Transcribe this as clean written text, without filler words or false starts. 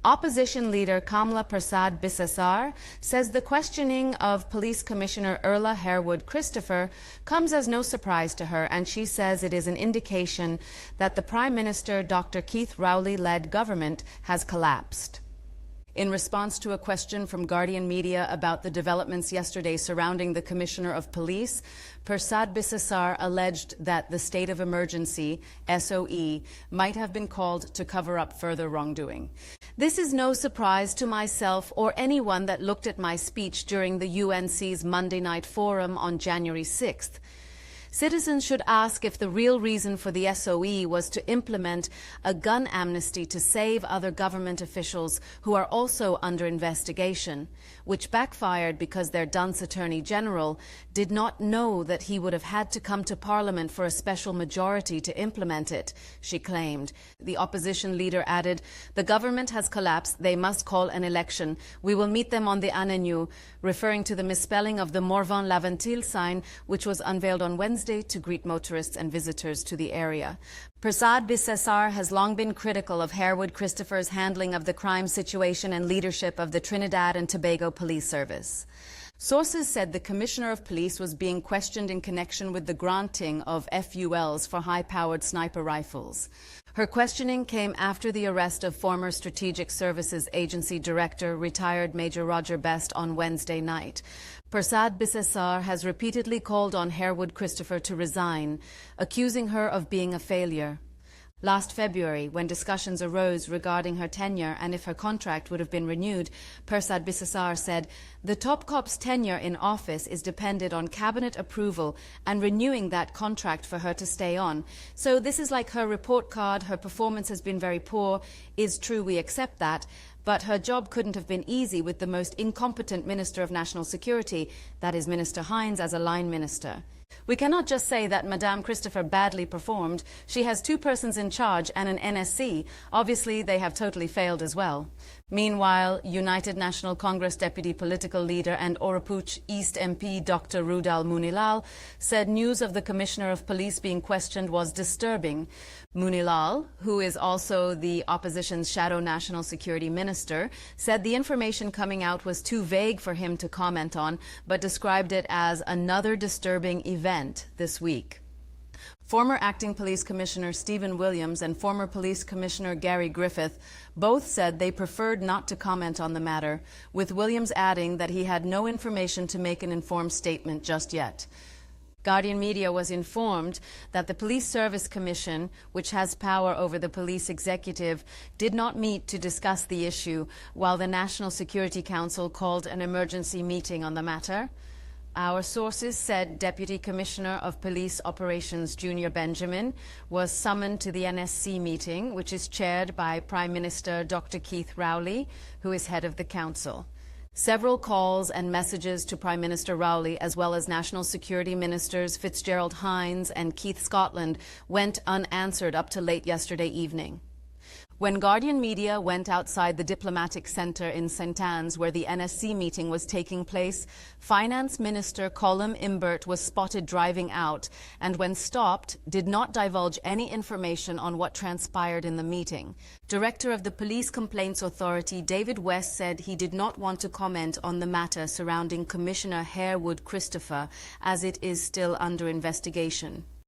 Opposition leader Kamla Persad Bissessar says the questioning of Police Commissioner Erla Harewood Christopher comes as no surprise to her, and she says it is an indication that the Prime Minister Dr. Keith Rowley-led government has collapsed. In response to a question from Guardian Media about the developments yesterday surrounding the Commissioner of Police, Persad Bissessar alleged that the state of emergency, SOE, might have been called to cover up further wrongdoing. This is no surprise to myself or anyone that looked at my speech during the UNC's Monday night forum on January 6th. Citizens should ask if the real reason for the SOE was to implement a gun amnesty to save other government officials who are also under investigation, which backfired because their dunce Attorney General did not know that he would have had to come to Parliament for a special majority to implement it, she claimed. The opposition leader added, "The government has collapsed. They must call an election. We will meet them on the Annenou," referring to the misspelling of the Morvan Laventil sign, which was unveiled on Wednesday to greet motorists and visitors to the area. Persad Bissessar has long been critical of Harewood Christopher's handling of the crime situation and leadership of the Trinidad and Tobago Police Service. Sources said the Commissioner of Police was being questioned in connection with the granting of FULs for high-powered sniper rifles. Her questioning came after the arrest of former Strategic Services Agency Director, retired Major Roger Best, on Wednesday night. Persad Bissessar has repeatedly called on Harewood Christopher to resign, accusing her of being a failure. Last February, when discussions arose regarding her tenure and if her contract would have been renewed, Persad Bissessar said, "The top cop's tenure in office is dependent on cabinet approval and renewing that contract for her to stay on. So this is like her report card. Her performance has been very poor. Is true, we accept that. But her job couldn't have been easy with the most incompetent Minister of National Security, that is Minister Hines, as a line minister. We cannot just say that Madame Christopher badly performed. She has two persons in charge and an NSC. Obviously, they have totally failed as well." Meanwhile, United National Congress Deputy Political Leader and Orapuch East MP Dr. Rudal Munilal said news of the Commissioner of Police being questioned was disturbing. Munilal, who is also the opposition's shadow National Security Minister, said the information coming out was too vague for him to comment on, but described it as another disturbing event this week. Former Acting Police Commissioner Stephen Williams and former Police Commissioner Gary Griffith both said they preferred not to comment on the matter, with Williams adding that he had no information to make an informed statement just yet. Guardian Media was informed that the Police Service Commission, which has power over the police executive, did not meet to discuss the issue, while the National Security Council called an emergency meeting on the matter. Our sources said Deputy Commissioner of Police Operations Junior Benjamin was summoned to the NSC meeting, which is chaired by Prime Minister Dr. Keith Rowley, who is head of the council. Several calls and messages to Prime Minister Rowley, as well as National Security Ministers Fitzgerald Hines and Keith Scotland, went unanswered up to late yesterday evening. When Guardian Media went outside the Diplomatic Centre in St. Anne's, where the NSC meeting was taking place, Finance Minister Colm Imbert was spotted driving out and, when stopped, did not divulge any information on what transpired in the meeting. Director of the Police Complaints Authority David West said he did not want to comment on the matter surrounding Commissioner Harewood Christopher, as it is still under investigation.